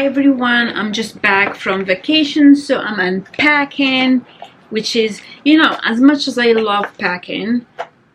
Hi everyone, I'm just back from vacation, so I'm unpacking, which is, as much as I love packing,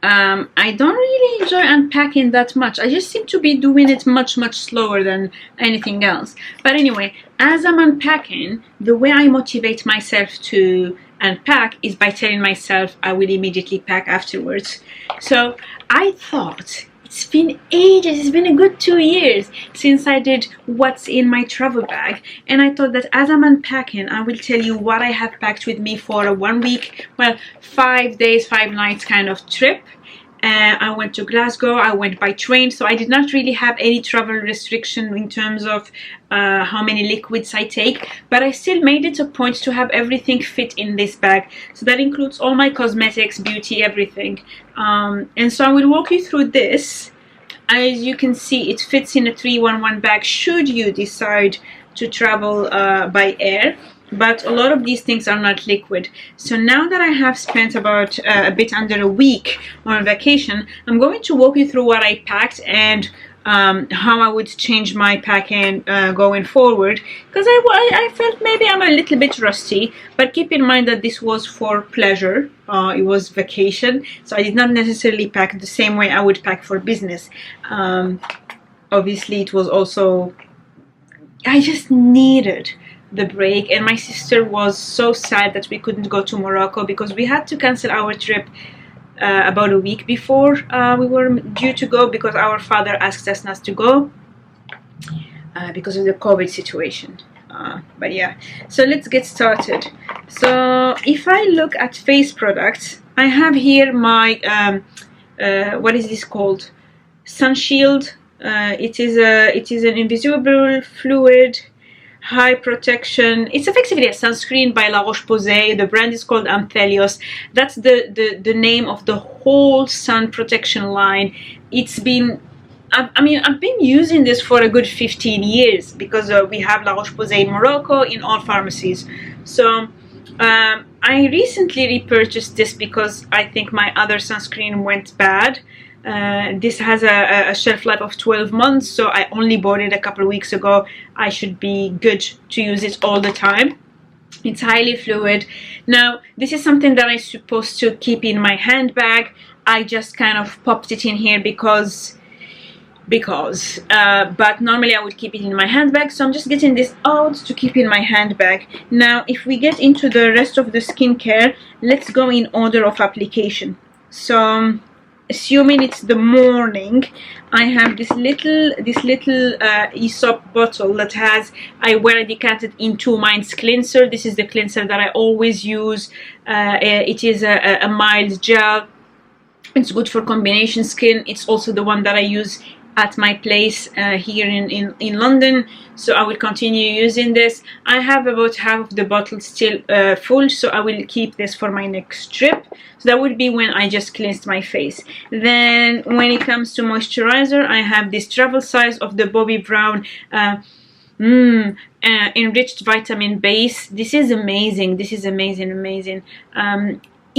I don't really enjoy unpacking that much. I just seem to be doing it much slower than anything else. But anyway, as I'm unpacking, the way I motivate myself to unpack is by telling myself I will immediately pack afterwards. So I thought, it's been ages, it's been a good 2 years since I did what's in my travel bag, and I thought that as I'm unpacking, I will tell you what I have packed with me for a 1 week, well, 5 days, 5 nights kind of trip. I went to Glasgow, I went by train, so I did not really have any travel restriction in terms of how many liquids I take, but I still made it a point to have everything fit in this bag. So that includes all my cosmetics, beauty, everything. And so I will walk you through this. As you can see, it fits in a 3-1-1 bag should you decide to travel by air. But a lot of these things are not liquid. So now that I have spent about a bit under a week on vacation, I'm going to walk you through what I packed and how I would change my packing going forward, because I felt maybe I'm a little bit rusty. But keep in mind that this was for pleasure. It was vacation, so I did not necessarily pack the same way I would pack for business. Obviously it was also, I just needed the break, and my sister was so sad that we couldn't go to Morocco because we had to cancel our trip about a week before we were due to go, because our father asked us not to go because of the COVID situation. But yeah, so let's get started. So if I look at face products, I have here my what is this called? Sun shield. It is an invisible fluid, high protection. It's effectively a sunscreen by La Roche-Posay. The brand is called Anthelios. That's the name of the whole sun protection line. It's been, I've been using this for a good 15 years because we have La Roche-Posay in Morocco in all pharmacies. So I recently repurchased this because I think my other sunscreen went bad. This has a shelf life of 12 months, so I only bought it a couple of weeks ago. I should be good to use it all the time. It's highly fluid. Now, this is something that I'm supposed to keep in my handbag. I just kind of popped it in here because but normally I would keep it in my handbag, so I'm just getting this out to keep in my handbag. Now, if we get into the rest of the skincare, let's go in order of application. So assuming it's the morning, I have this little Aesop bottle that has, I wear decanted into Minds cleanser. This is the cleanser that I always use. It is a mild gel. It's good for combination skin. It's also the one that I use at my place here in London, so I will continue using this. I have about half of the bottle still full, so I will keep this for my next trip. So that would be when I just cleansed my face. Then when it comes to moisturizer, I have this travel size of the Bobbi Brown enriched vitamin base. This is amazing. This is amazing.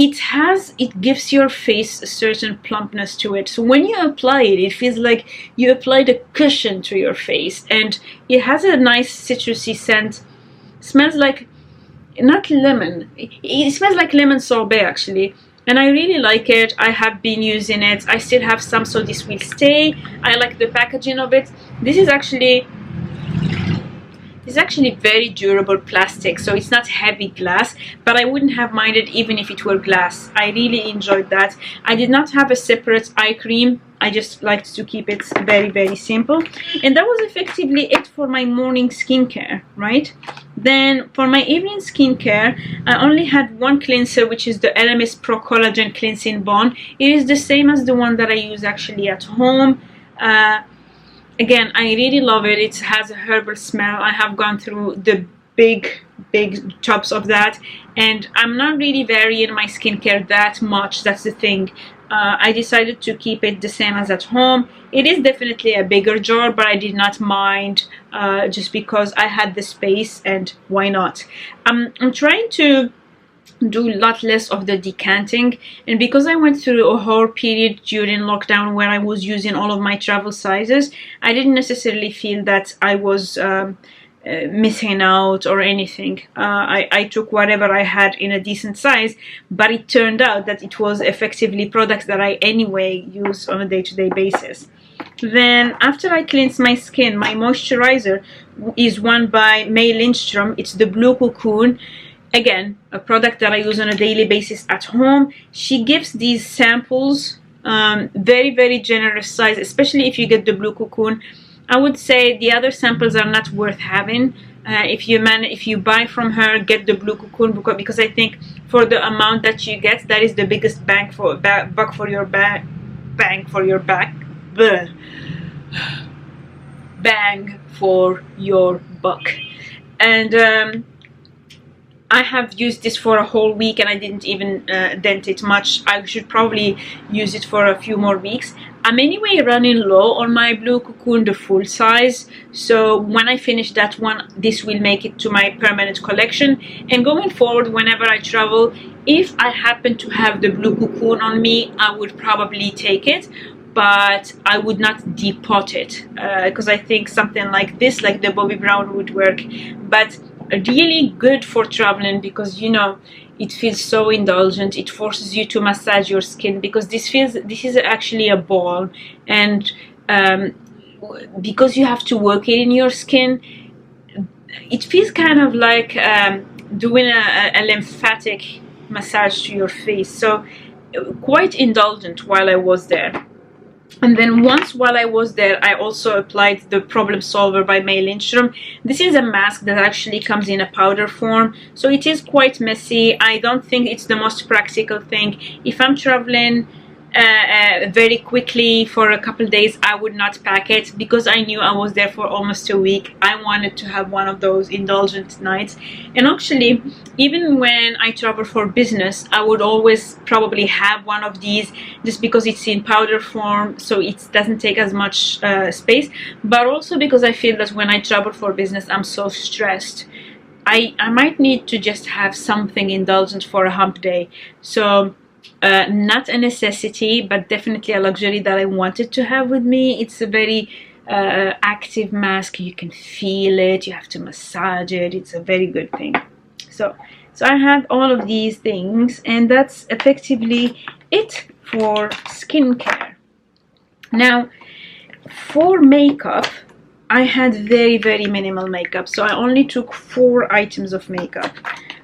It gives your face a certain plumpness to it. So when you apply it, it feels like you applied a cushion to your face, and it has a nice citrusy scent. Smells like, not lemon, it smells like lemon sorbet actually, and I really like it. I have been using it. I still have some, so this will stay. I like the packaging of it. This is actually very durable plastic, so it's not heavy glass, but I wouldn't have minded even if it were glass. I really enjoyed that. I did not have a separate eye cream. I just liked to keep it very simple, and that was effectively it for my morning skincare, right? Then for my evening skincare, I only had one cleanser, which is the LMS Pro Collagen Cleansing Balm. It is the same as the one that I use actually at home. Again, I really love it. It has a herbal smell. I have gone through the big tubs of that, and I'm not really varying my skincare that much. That's the thing. I decided to keep it the same as at home. It is definitely a bigger jar, but I did not mind just because I had the space, and why not? I'm trying to do a lot less of the decanting, and because I went through a whole period during lockdown where I was using all of my travel sizes, I didn't necessarily feel that I was missing out or anything. I took whatever I had in a decent size, but it turned out that it was effectively products that I anyway use on a day-to-day basis. Then after I cleanse my skin, my moisturizer is one by May Lindstrom. It's the Blue Cocoon. Again, a product that I use on a daily basis at home. She gives these samples, very, very generous size, especially if you get the Blue Cocoon. I would say the other samples are not worth having. If you buy from her, get the Blue Cocoon, because I think for the amount that you get, that is the biggest bang for your buck. Bang for your buck. And I have used this for a whole week and I didn't even dent it much. I should probably use it for a few more weeks. I'm anyway running low on my Blue Cocoon, the full size. So when I finish that one, this will make it to my permanent collection. And going forward, whenever I travel, if I happen to have the Blue Cocoon on me, I would probably take it. But I would not depot it because I think something like this, like the Bobbi Brown, would work. But really good for traveling because, you know, it feels so indulgent. It forces you to massage your skin because this is actually a ball, and because you have to work it in your skin, it feels kind of like doing a lymphatic massage to your face. So quite indulgent while I was there. And then once while I was there, I also applied the Problem Solver by May Lindstrom. This is a mask that actually comes in a powder form, so it is quite messy. I don't think it's the most practical thing. If I'm traveling very quickly for a couple days, I would not pack it because I knew I was there for almost a week. I wanted to have one of those indulgent nights. And actually, even when I travel for business, I would always probably have one of these just because it's in powder form, so it doesn't take as much space, but also because I feel that when I travel for business, I'm so stressed. I might need to just have something indulgent for a hump day. So not a necessity, but definitely a luxury that I wanted to have with me. It's a very active mask. You can feel it, you have to massage it. It's a very good thing. So I have all of these things, and that's effectively it for skincare. Now for makeup, I had very, very minimal makeup, so I only took 4 items of makeup.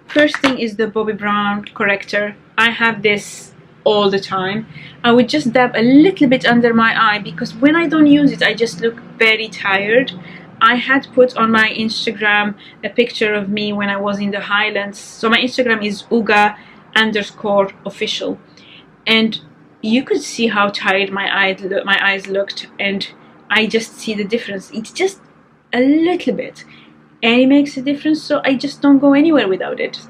First thing is the Bobbi Brown corrector. I have this all the time. I would just dab a little bit under my eye because when I don't use it, I just look very tired. I had put on my Instagram a picture of me when I was in the Highlands. So my Instagram is uga_official, and you could see how tired my eyes looked, and I just see the difference. It's just a little bit, and it makes a difference, so I just don't go anywhere without it.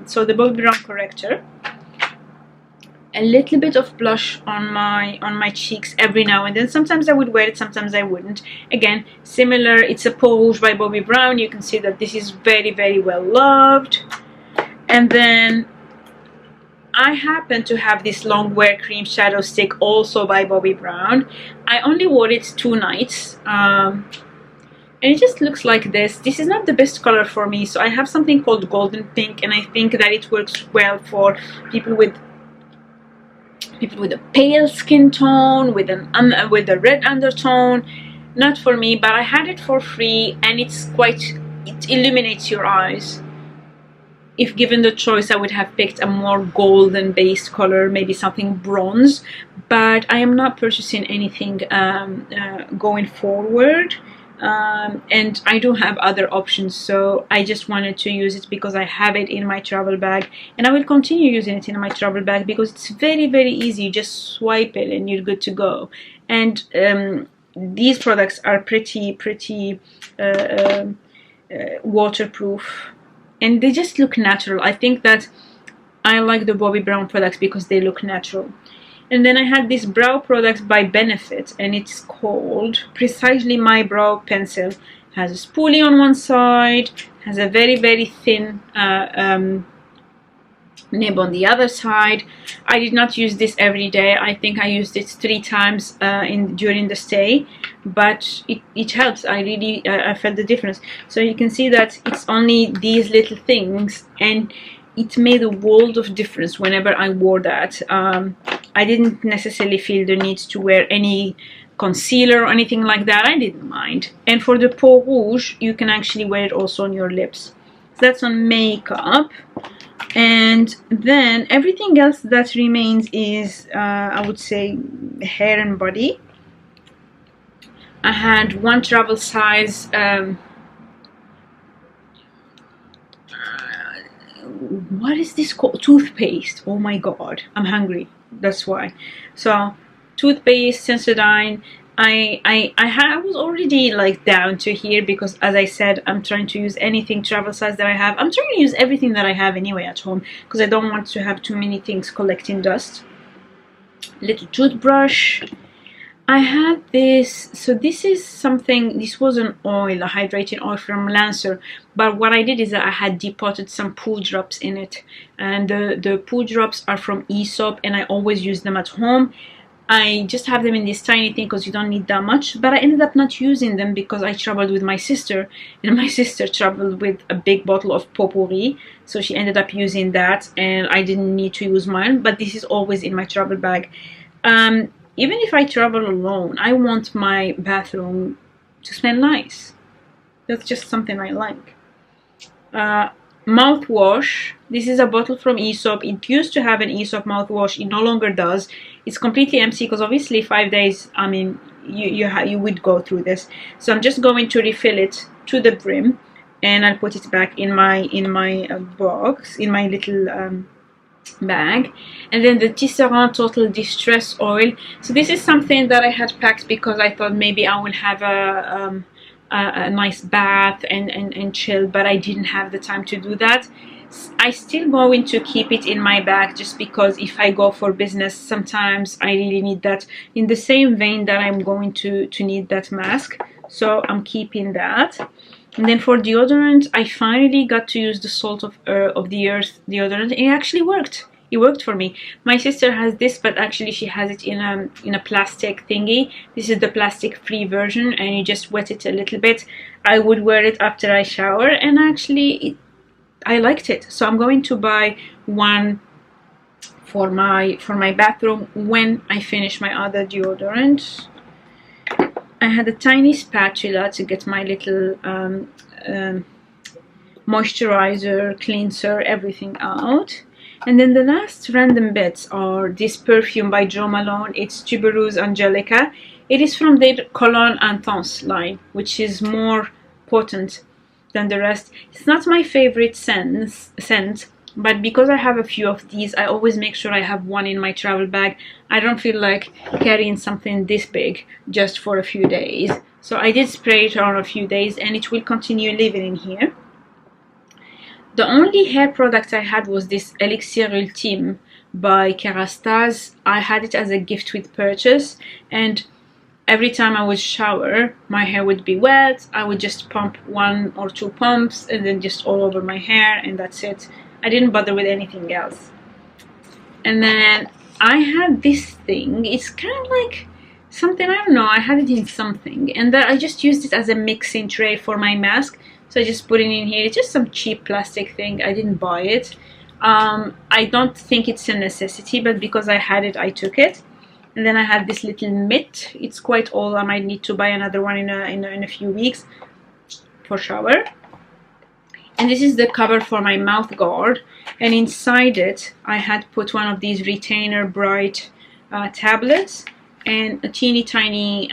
So the Bobbi Brown corrector, a little bit of blush on my cheeks every now and then. Sometimes I would wear it, sometimes I wouldn't. Again, similar, it's a Pose by Bobbi Brown. You can see that this is very, very well loved. And then I happen to have this long wear cream shadow stick also by Bobbi Brown. I only wore it 2 nights. And it just looks like this. This is not the best color for me, so I have something called golden pink, and I think that it works well for people with a pale skin tone, with a red undertone. Not for me, but I had it for free, and it illuminates your eyes. If given the choice, I would have picked a more golden based color, maybe something bronze, but I am not purchasing anything going forward. And I do have other options, so I just wanted to use it because I have it in my travel bag, and I will continue using it in my travel bag because it's very, very easy. You just swipe it and you're good to go. And these products are pretty waterproof, and they just look natural. I think that I like the Bobbi Brown products because they look natural. And then I had this brow product by Benefit, and it's called Precisely My Brow Pencil. Has a spoolie on one side, has a very, very thin nib on the other side. I did not use this every day. I think I used it 3 times during the stay, but it helps. I really I felt the difference. So you can see that it's only these little things, and it made a world of difference whenever I wore that. I didn't necessarily feel the need to wear any concealer or anything like that. I didn't mind. And for the peau rouge, you can actually wear it also on your lips. So that's on makeup. And then everything else that remains is I would say hair and body. I had one travel size what is this called? Toothpaste. Oh my god, I'm hungry, that's why. So toothpaste, Sensodyne. I was already like down to here because, as I said, I'm trying to use anything travel size that I have. I'm trying to use everything that I have anyway at home because I don't want to have too many things collecting dust. Little toothbrush. I had this, so this is something, this was an oil, a hydrating oil from Lancer, but what I did is that I had depotted some poo drops in it, and the poo drops are from Aesop, and I always use them at home. I just have them in this tiny thing because you don't need that much, but I ended up not using them because I traveled with my sister, and my sister traveled with a big bottle of potpourri, so she ended up using that, and I didn't need to use mine, but this is always in my travel bag. Even if I travel alone, I want my bathroom to smell nice. That's just something I like. Mouthwash. This is a bottle from Aesop. It used to have an Aesop mouthwash. It no longer does. It's completely empty because obviously 5 days, I mean, you would go through this. So I'm just going to refill it to the brim, and I'll put it back in my box, in my little bag. And then the Tisserand Total Distress Oil. So this is something that I had packed because I thought maybe I will have a nice bath and chill, but I didn't have the time to do that. I still going to keep it in my bag just because if I go for business, sometimes I really need that, in the same vein that I'm going to need that mask. So I'm keeping that. And then for deodorant, I finally got to use the Salt of the Earth deodorant. It actually worked. It worked for me. My sister has this, but actually she has it in a plastic thingy. This is the plastic-free version, and you just wet it a little bit. I would wear it after I shower, and actually I liked it. So I'm going to buy one for my bathroom when I finish my other deodorant. I had a tiny spatula to get my little moisturizer, cleanser, everything out. And then the last random bits are this perfume by Jo Malone. It's Tuberose Angelica. It is from their Cologne Intense line, which is more potent than the rest. It's not my favorite scent, but because I have a few of these, I always make sure I have one in my travel bag. I don't feel like carrying something this big just for a few days. So I did spray it on a few days, and it will continue living in here. The only hair product I had was this Elixir Ultime by Kerastase. I had it as a gift with purchase, and every time I would shower, my hair would be wet. I would just pump 1 or 2 pumps and then just all over my hair, and that's it. I didn't bother with anything else. And then I had this thing. It's kind of like something, I don't know, I had it in something, and that I just used it as a mixing tray for my mask. So I just put it in here. It's just some cheap plastic thing. I didn't buy it. I don't think it's a necessity, but because I had it, I took it. And then I had this little mitt. It's quite old. I might need to buy another one in a few weeks for shower. And this is the cover for my mouth guard. And inside it, I had put one of these Retainer Bright tablets and a teeny tiny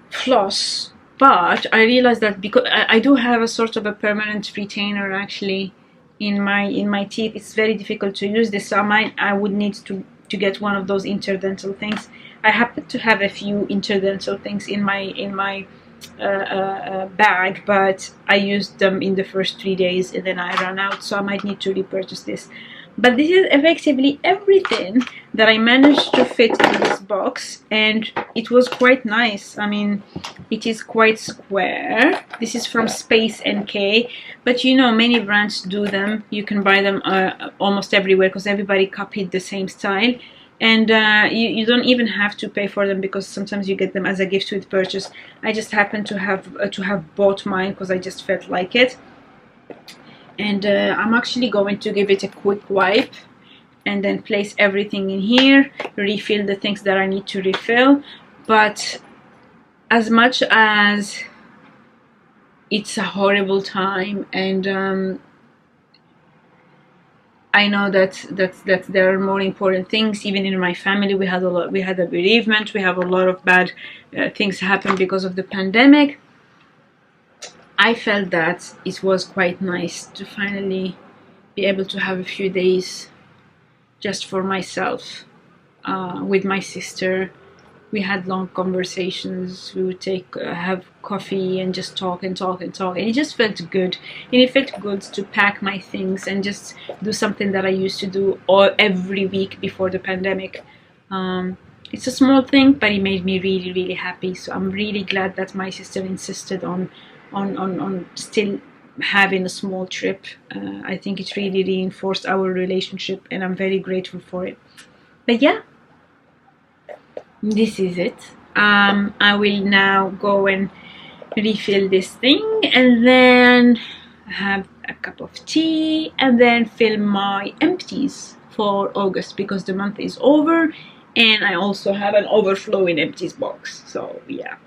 floss. But I realized that because I do have a sort of a permanent retainer actually in my teeth, it's very difficult to use this. So I would need to get one of those interdental things. I happen to have a few interdental things in my bag, but I used them in the first 3 days and then I ran out. So I might need to repurchase this. But this is effectively everything that I managed to fit in this box, and it was quite nice. I mean, it is quite square. This is from Space NK, but you know, many brands do them. You can buy them almost everywhere because everybody copied the same style. And you don't even have to pay for them because sometimes you get them as a gift with purchase. I just happened to have bought mine because I just felt like it. And I'm actually going to give it a quick wipe and then place everything in here, refill the things that I need to refill. But as much as it's a horrible time, and I know that there are more important things. Even in my family, we had a bereavement. We have a lot of bad things happen because of the pandemic. I felt that it was quite nice to finally be able to have a few days just for myself with my sister. We had long conversations. We would have coffee and just talk and talk and talk, and it just felt good. And it felt good to pack my things and just do something that I used to do every week before the pandemic. It's a small thing, but it made me really, really happy. So I'm really glad that my sister insisted on still having a small trip. I think it really reinforced our relationship, and I'm very grateful for it. But yeah, this is it. I will now go and refill this thing, and then have a cup of tea, and then fill my empties for August, because the month is over and I also have an overflow in empties box. So yeah.